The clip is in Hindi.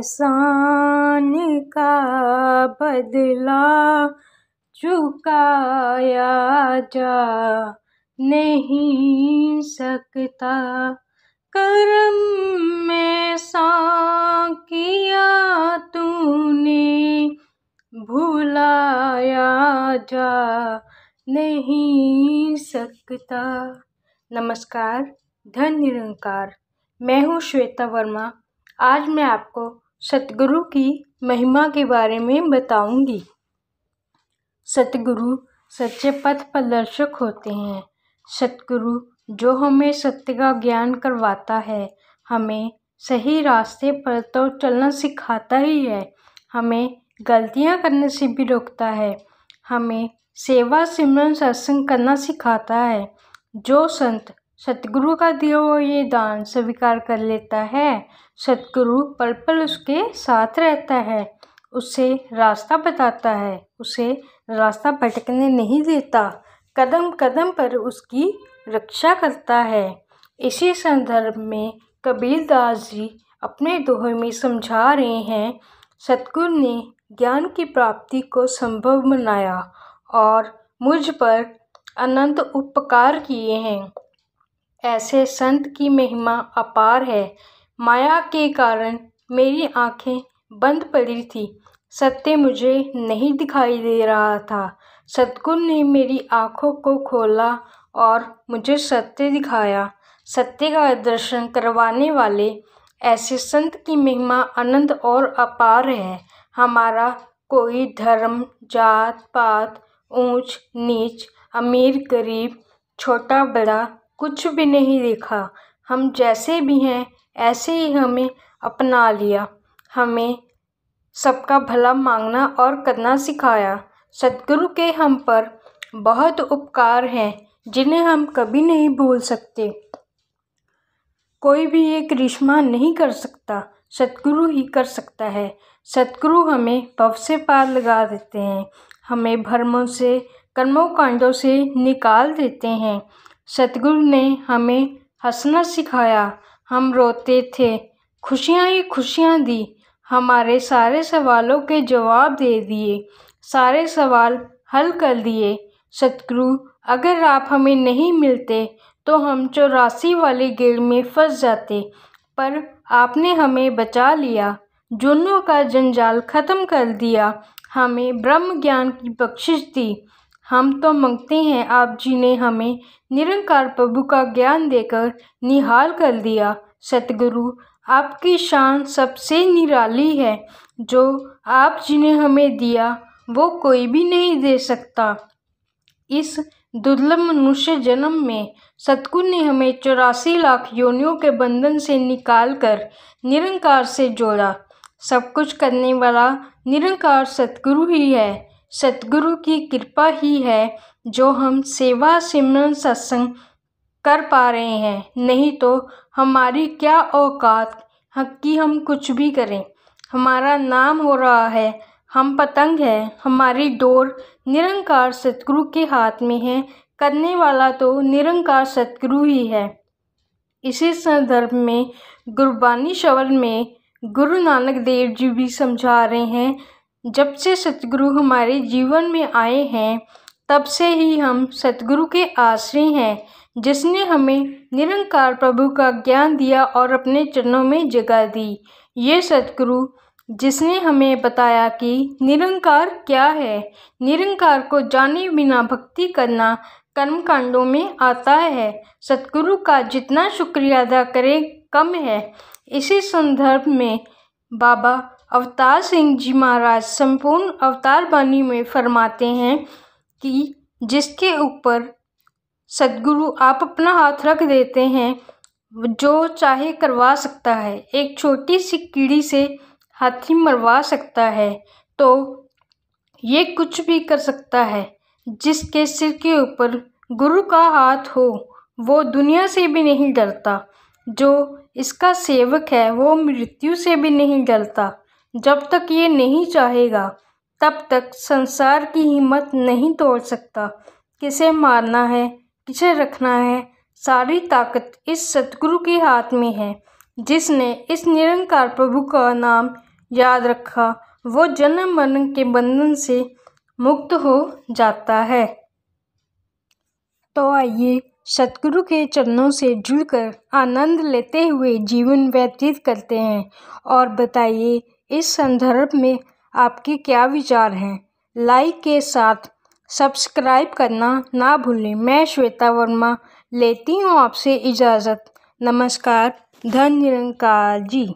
एहसान का बदला चुकाया जा नहीं सकता। करम में सा किया तूने भुलाया जा नहीं सकता। नमस्कार, धन निरंकार। मैं हूँ श्वेता वर्मा। आज मैं आपको सतगुरु की महिमा के बारे में बताऊंगी। सतगुरु सच्चे पथ प्रदर्शक होते हैं। सतगुरु जो हमें सत्य का ज्ञान करवाता है, हमें सही रास्ते पर तो चलना सिखाता ही है, हमें गलतियां करने से भी रोकता है, हमें सेवा सिमरन सत्संग करना सिखाता है। जो संत सतगुरु का दिया हुआ ये दान स्वीकार कर लेता है, सतगुरु पल पल उसके साथ रहता है, उसे रास्ता बताता है, उसे रास्ता भटकने नहीं देता, कदम कदम पर उसकी रक्षा करता है। इसी संदर्भ में कबीरदास जी अपने दोहे में समझा रहे हैं, सतगुरु ने ज्ञान की प्राप्ति को संभव बनाया और मुझ पर अनंत उपकार किए हैं। ऐसे संत की महिमा अपार है। माया के कारण मेरी आंखें बंद पड़ी थी, सत्य मुझे नहीं दिखाई दे रहा था। सतगुरु ने मेरी आंखों को खोला और मुझे सत्य दिखाया। सत्य का दर्शन करवाने वाले ऐसे संत की महिमा अनंत और अपार है। हमारा कोई धर्म, जात पात, ऊंच नीच, अमीर गरीब, छोटा बड़ा कुछ भी नहीं देखा। हम जैसे भी हैं ऐसे ही हमें अपना लिया। हमें सबका भला मांगना और करना सिखाया। सतगुरु के हम पर बहुत उपकार हैं जिन्हें हम कभी नहीं भूल सकते। कोई भी ये करिश्मा नहीं कर सकता, सतगुरु ही कर सकता है। सतगुरु हमें भव से पार लगा देते हैं, हमें भ्रमों से, कर्मों कांडों से निकाल देते हैं। सतगुरु ने हमें हंसना सिखाया, हम रोते थे, खुशियाँ ही खुशियाँ दी, हमारे सारे सवालों के जवाब दे दिए, सारे सवाल हल कर दिए। सतगुरु अगर आप हमें नहीं मिलते तो हम 84 वाले गेड़ में फंस जाते, पर आपने हमें बचा लिया, जुर्मों का जंजाल खत्म कर दिया, हमें ब्रह्म ज्ञान की बख्शिश दी। हम तो मांगते हैं आप जी ने हमें निरंकार प्रभु का ज्ञान देकर निहाल कर दिया। सतगुरु आपकी शान सबसे निराली है, जो आप जी ने हमें दिया वो कोई भी नहीं दे सकता। इस दुर्लभ मनुष्य जन्म में सतगुरु ने हमें 84 लाख योनियों के बंधन से निकालकर निरंकार से जोड़ा। सब कुछ करने वाला निरंकार सतगुरु ही है। सतगुरु की कृपा ही है जो हम सेवा सिमरन सत्संग कर पा रहे हैं, नहीं तो हमारी क्या औकात कि हम कुछ भी करें। हमारा नाम हो रहा है, हम पतंग हैं, हमारी डोर निरंकार सतगुरु के हाथ में है, करने वाला तो निरंकार सतगुरु ही है। इसी संदर्भ में गुरबानी शब्द में गुरु नानक देव जी भी समझा रहे हैं, जब से सतगुरु हमारे जीवन में आए हैं तब से ही हम सतगुरु के आश्रय हैं, जिसने हमें निरंकार प्रभु का ज्ञान दिया और अपने चरणों में जगह दी। ये सतगुरु जिसने हमें बताया कि निरंकार क्या है, निरंकार को जाने बिना भक्ति करना कर्म कांडों में आता है। सतगुरु का जितना शुक्रिया अदा करें कम है। इसी संदर्भ में बाबा अवतार सिंह जी महाराज संपूर्ण अवतार बानी में फरमाते हैं कि जिसके ऊपर सतगुरु आप अपना हाथ रख देते हैं, जो चाहे करवा सकता है। एक छोटी सी कीड़ी से हाथी मरवा सकता है, तो ये कुछ भी कर सकता है। जिसके सिर के ऊपर गुरु का हाथ हो वो दुनिया से भी नहीं डरता। जो इसका सेवक है वो मृत्यु से भी नहीं डरता। जब तक ये नहीं चाहेगा तब तक संसार की हिम्मत नहीं तोड़ सकता। किसे मारना है, किसे रखना है, सारी ताकत इस सतगुरु के हाथ में है, जिसने इस निरंकार प्रभु का नाम याद रखा वो जन्म मरण के बंधन से मुक्त हो जाता है। तो आइए सतगुरु के चरणों से जुड़कर आनंद लेते हुए जीवन व्यतीत करते हैं और बताइए इस संदर्भ में आपके क्या विचार हैं। लाइक के साथ सब्सक्राइब करना ना भूलें। मैं श्वेता वर्मा लेती हूँ आपसे इजाज़त। नमस्कार। धन निरंकार जी।